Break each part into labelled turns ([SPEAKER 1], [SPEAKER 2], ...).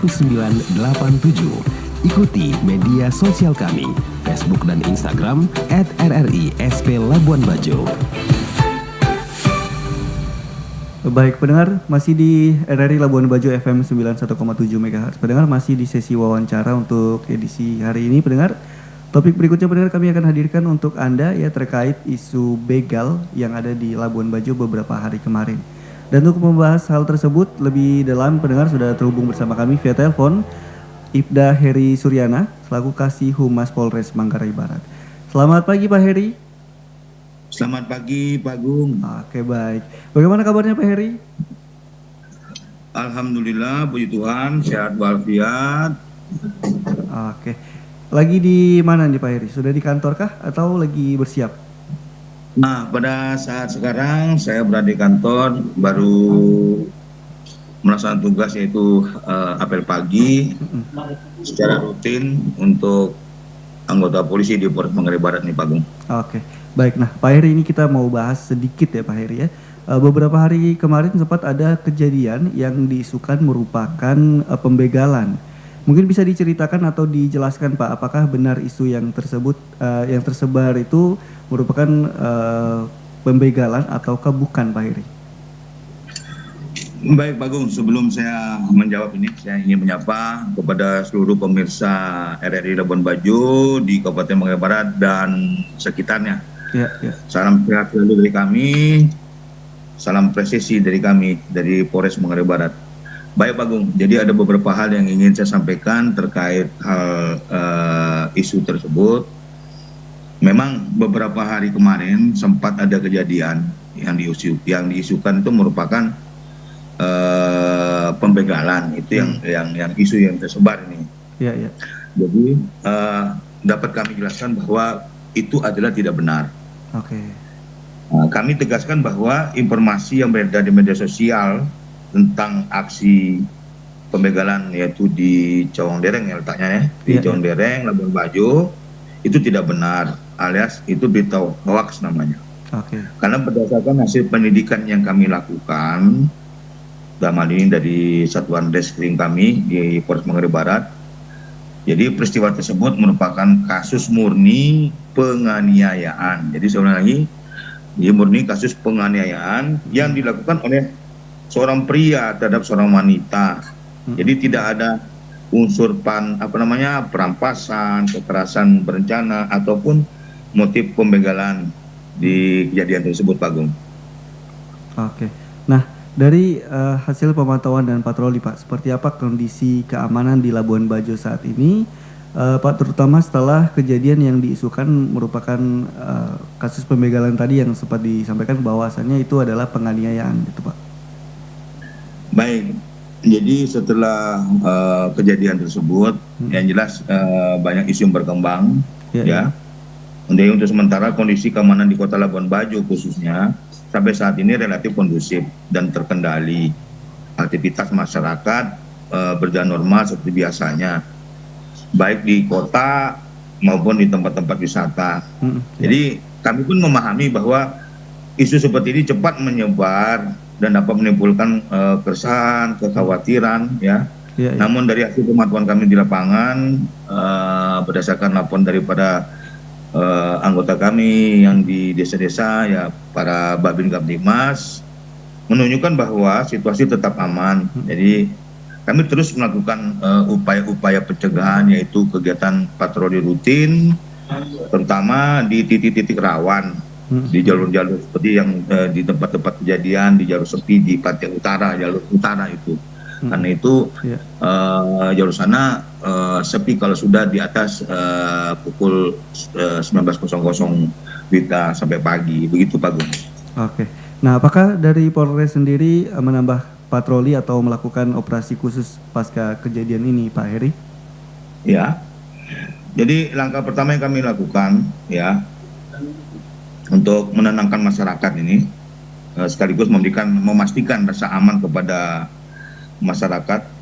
[SPEAKER 1] 1987. Ikuti media sosial kami, Facebook dan Instagram @RRI_SP Labuan Bajo.
[SPEAKER 2] Baik pendengar, masih di RRI Labuan Bajo FM 91,7 MHz. Pendengar masih di sesi wawancara untuk edisi hari ini pendengar. Topik berikutnya pendengar kami akan hadirkan untuk Anda ya terkait isu begal yang ada di Labuan Bajo beberapa hari kemarin. Dan untuk membahas hal tersebut lebih dalam pendengar sudah terhubung bersama kami via telepon Ibda Heri Suryana selaku Kasih Humas Polres Manggarai Barat. Selamat pagi Pak Heri.
[SPEAKER 3] Selamat pagi Pak Gung.
[SPEAKER 2] Oke baik. Bagaimana kabarnya Pak Heri?
[SPEAKER 3] Alhamdulillah, puji Tuhan, sehat walafiat.
[SPEAKER 2] Oke. Lagi di mana nih Pak Heri? Sudah di kantor kah atau lagi bersiap?
[SPEAKER 3] Nah, pada saat sekarang saya berada di kantor, baru melaksanakan tugas yaitu apel pagi secara rutin untuk anggota polisi di Polres Manggarai Barat nih Pak Gung.
[SPEAKER 2] Oke, baik. Nah Pak Heri ini kita mau bahas sedikit ya Pak Heri ya. Beberapa hari kemarin sempat ada kejadian yang diisukan merupakan pembegalan. Mungkin bisa diceritakan atau dijelaskan Pak, apakah benar isu yang tersebut yang tersebar itu merupakan pembegalan ataukah bukan Pak Heri?
[SPEAKER 3] Baik Pak Gung, sebelum saya menjawab ini, saya ingin menyapa kepada seluruh pemirsa RRI Labuan Bajo di Kabupaten Manggarai Barat dan sekitarnya.
[SPEAKER 2] Ya.
[SPEAKER 3] Salam sehat selalu dari kami, salam presisi dari kami, dari Polres Manggarai Barat. Baik Pak Gung, jadi ada beberapa hal yang ingin saya sampaikan terkait hal isu tersebut. Memang beberapa hari kemarin sempat ada kejadian yang diisukan itu merupakan pembegalan, itu yang isu yang tersebar ini.
[SPEAKER 2] Ya.
[SPEAKER 3] Jadi dapat kami jelaskan bahwa itu adalah tidak benar.
[SPEAKER 2] Oke.
[SPEAKER 3] Kami tegaskan bahwa informasi yang beredar di media sosial tentang aksi pembegalan yaitu di Cawangdereng ya letaknya ya, di Cawangdereng, Labuan Bajo itu tidak benar, alias itu berita hoax namanya.
[SPEAKER 2] Oke.
[SPEAKER 3] Karena berdasarkan hasil penyidikan yang kami lakukan, dalam hal ini dari Satuan Reskrim kami di Polres Manggarai Barat, jadi peristiwa tersebut merupakan kasus murni penganiayaan. Jadi sebenarnya lagi, ini murni kasus penganiayaan yang dilakukan oleh seorang pria terhadap seorang wanita. Jadi tidak ada unsur perampasan, kekerasan berencana ataupun motif pembegalan di kejadian tersebut Pak Gung.
[SPEAKER 2] Oke. Nah, dari hasil pemantauan dan patroli Pak, seperti apa kondisi keamanan di Labuan Bajo saat ini, Pak, terutama setelah kejadian yang diisukan merupakan kasus pembegalan tadi yang sempat disampaikan bahwasannya itu adalah penganiayaan, gitu Pak.
[SPEAKER 3] Baik, jadi setelah kejadian tersebut, yang jelas banyak isu yang berkembang, ya. Untuk sementara kondisi keamanan di Kota Labuan Bajo khususnya sampai saat ini relatif kondusif dan terkendali. Aktivitas masyarakat berjalan normal seperti biasanya, baik di kota maupun di tempat-tempat wisata. Jadi kami pun memahami bahwa isu seperti ini cepat menyebar dan dapat menimbulkan keresahan, kekhawatiran, ya. Namun dari hasil pemantauan kami di lapangan, berdasarkan laporan daripada anggota kami yang di desa-desa, ya para Babin Kamtibmas, menunjukkan bahwa situasi tetap aman. Jadi kami terus melakukan upaya-upaya pencegahan, yaitu kegiatan patroli rutin, terutama di titik-titik rawan, di jalur-jalur seperti yang di tempat-tempat kejadian, di jalur sepi di Pantai Utara, jalur utara itu. Karena itu jalur sana sepi kalau sudah di atas pukul 19.00 WITA sampai pagi, begitu Pak Gung.
[SPEAKER 2] Oke. Nah, apakah dari Polres sendiri menambah patroli atau melakukan operasi khusus pasca kejadian ini, Pak Heri?
[SPEAKER 3] Ya. Jadi langkah pertama yang kami lakukan, ya, untuk menenangkan masyarakat ini, sekaligus memastikan rasa aman kepada masyarakat.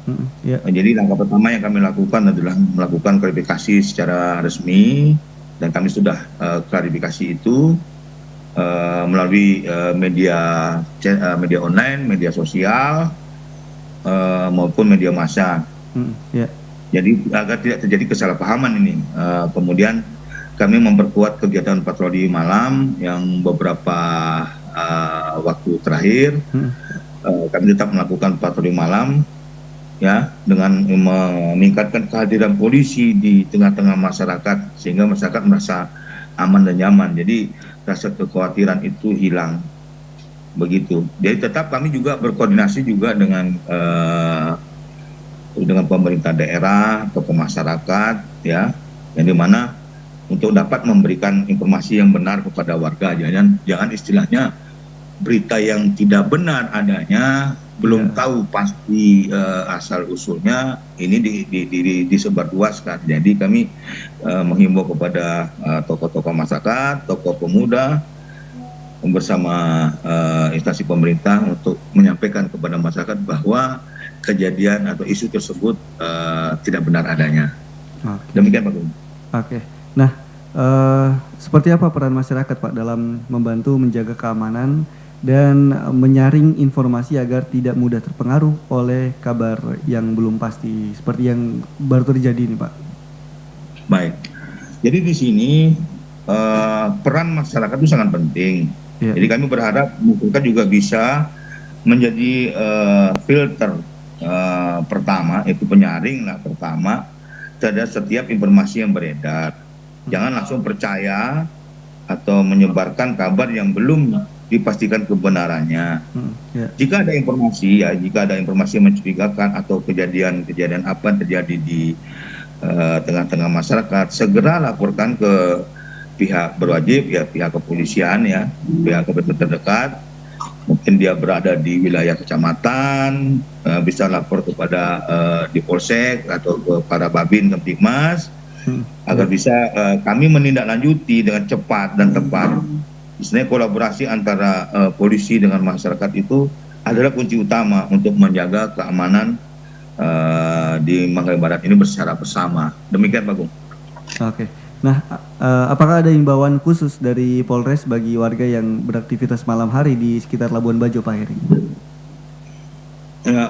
[SPEAKER 3] Jadi langkah pertama yang kami lakukan adalah melakukan klarifikasi secara resmi, dan kami sudah klarifikasi itu melalui media online, media sosial maupun media massa.
[SPEAKER 2] Ya.
[SPEAKER 3] Jadi agar tidak terjadi kesalahpahaman ini. Kemudian kami memperkuat kegiatan patroli malam yang beberapa waktu terakhir. Kami tetap melakukan patroli malam, ya, dengan meningkatkan kehadiran polisi di tengah-tengah masyarakat sehingga masyarakat merasa aman dan nyaman. Jadi rasa kekhawatiran itu hilang. Begitu. Jadi tetap kami juga berkoordinasi juga dengan pemerintah daerah, tokoh masyarakat, ya, yang dimana untuk dapat memberikan informasi yang benar kepada warga. Jangan istilahnya berita yang tidak benar adanya, belum tahu pasti asal usulnya, ini disebarluaskan. Jadi kami menghimbau kepada tokoh-tokoh masyarakat, tokoh pemuda bersama instansi pemerintah untuk menyampaikan kepada masyarakat bahwa kejadian atau isu tersebut tidak benar adanya. Demikian Pak Gung.
[SPEAKER 2] Oke. Nah, seperti apa peran masyarakat Pak dalam membantu menjaga keamanan dan menyaring informasi agar tidak mudah terpengaruh oleh kabar yang belum pasti seperti yang baru terjadi ini Pak?
[SPEAKER 3] Baik. Jadi di sini peran masyarakat itu sangat penting. Ya. Jadi kami berharap masyarakat juga bisa menjadi filter pertama, itu penyaring lah pertama terhadap setiap informasi yang beredar. Jangan langsung percaya atau menyebarkan kabar yang belum dipastikan kebenarannya. Jika ada informasi yang mencurigakan atau kejadian apa yang terjadi di tengah-tengah masyarakat, segera laporkan ke pihak berwajib, ya, pihak kepolisian, ya, pihak kepolisian terdekat. Mungkin dia berada di wilayah kecamatan, bisa lapor kepada di Polsek atau kepada Babin Kamtibmas, agar bisa kami menindaklanjuti dengan cepat dan tepat. Sebenarnya kolaborasi antara polisi dengan masyarakat itu adalah kunci utama untuk menjaga keamanan di Manggarai Barat ini secara bersama. Demikian Pak Gung.
[SPEAKER 2] Oke. Nah, apakah ada himbauan khusus dari Polres bagi warga yang beraktivitas malam hari di sekitar Labuan Bajo, Pak Heri?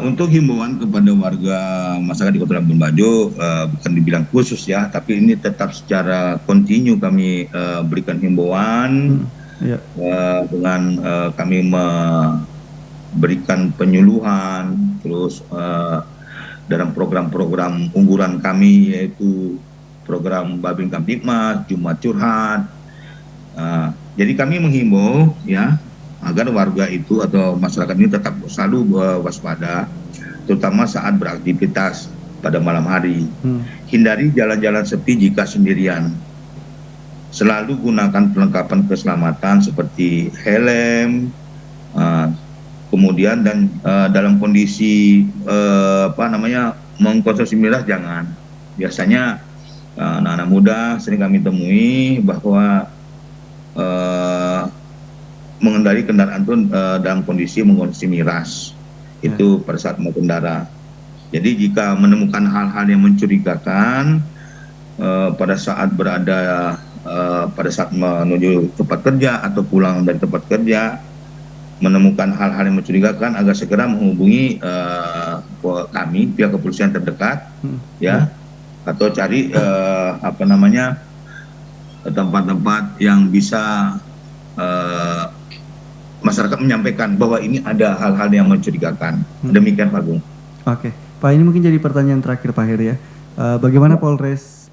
[SPEAKER 3] Untuk himbauan kepada warga masyarakat di Kota Labuan Bajo, bukan dibilang khusus ya, tapi ini tetap secara kontinu kami berikan himbauan dengan kami memberikan penyuluhan, terus dalam program-program unggulan kami yaitu program Babin Kamtibmas, Jumat Curhat. Jadi kami menghimbau, ya, agar warga itu atau masyarakat ini tetap selalu waspada, terutama saat beraktivitas pada malam hari. Hindari jalan-jalan sepi jika sendirian. Selalu gunakan perlengkapan keselamatan seperti helm, kemudian dan dalam kondisi mengkonsumsi miras jangan. Biasanya anak-anak muda sering kami temui bahwa mengendari kendaraan itu dalam kondisi mengkonsumsi miras itu pada saat mengendara. Jadi jika menemukan hal-hal yang mencurigakan pada saat pada saat menuju tempat kerja atau pulang dari tempat kerja, menemukan hal-hal yang mencurigakan, agar segera menghubungi kami pihak kepolisian terdekat, ya, atau cari tempat-tempat yang bisa masyarakat menyampaikan bahwa ini ada hal-hal yang mencurigakan. Demikian Pak Gung.
[SPEAKER 2] Oke, Pak, ini mungkin jadi pertanyaan terakhir Pak Heri, ya. Bagaimana Polres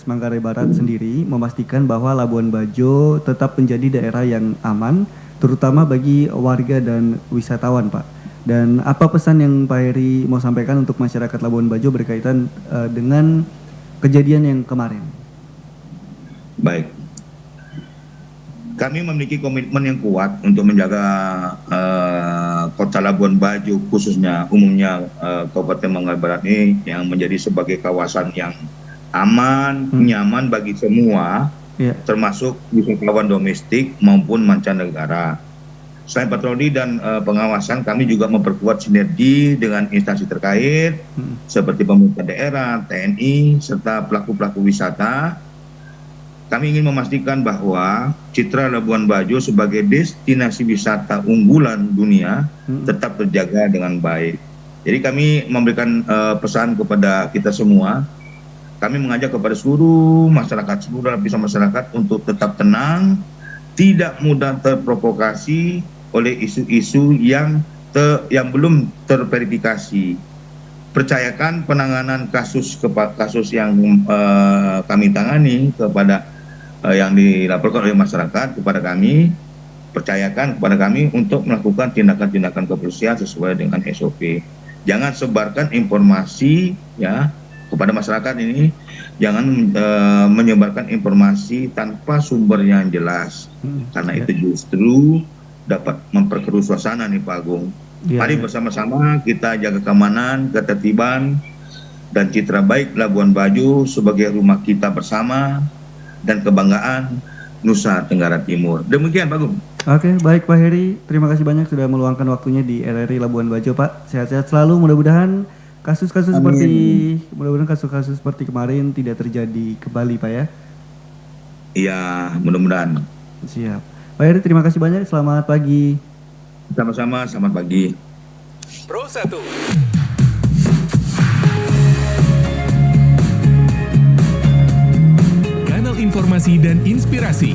[SPEAKER 2] Manggarai Barat sendiri memastikan bahwa Labuan Bajo tetap menjadi daerah yang aman, terutama bagi warga dan wisatawan, Pak? Dan apa pesan yang Pak Heri mau sampaikan untuk masyarakat Labuan Bajo berkaitan dengan kejadian yang kemarin? Baik.
[SPEAKER 3] Kami memiliki komitmen yang kuat untuk menjaga Kota Labuan Bajo, khususnya umumnya Kabupaten Manggarai Barat ini, yang menjadi sebagai kawasan yang aman, nyaman bagi semua, termasuk wisatawan domestik maupun mancanegara. Selain patroli dan pengawasan, kami juga memperkuat sinergi dengan instansi terkait seperti pemerintah daerah, TNI, serta pelaku-pelaku wisata. Kami ingin memastikan bahwa citra Labuan Bajo sebagai destinasi wisata unggulan dunia tetap terjaga dengan baik. Jadi kami memberikan pesan kepada kita semua. Kami mengajak kepada seluruh masyarakat, seluruh lapisan masyarakat untuk tetap tenang, tidak mudah terprovokasi oleh isu-isu yang belum terverifikasi. Percayakan penanganan kasus yang kami tangani kepada yang dilaporkan oleh masyarakat kepada kami, percayakan kepada kami untuk melakukan tindakan-tindakan kepolisian sesuai dengan SOP. Jangan sebarkan informasi ya kepada masyarakat ini, jangan menyebarkan informasi tanpa sumber yang jelas, karena itu justru dapat memperkeruh suasana nih Pak Agung. Mari bersama-sama kita jaga keamanan, ketertiban, dan citra baik Labuan Bajo sebagai rumah kita bersama dan kebanggaan Nusa Tenggara Timur. Demikian Pak Agung.
[SPEAKER 2] Oke, baik Pak Heri, terima kasih banyak sudah meluangkan waktunya di RRI Labuan Bajo Pak. Sehat-sehat selalu, mudah-mudahan kasus-kasus seperti kemarin tidak terjadi kembali Pak ya.
[SPEAKER 3] Iya, mudah-mudahan.
[SPEAKER 2] Siap. Pak Heri, terima kasih banyak, selamat pagi.
[SPEAKER 3] Sama-sama, selamat pagi.
[SPEAKER 4] Pro 1. Kanal informasi dan inspirasi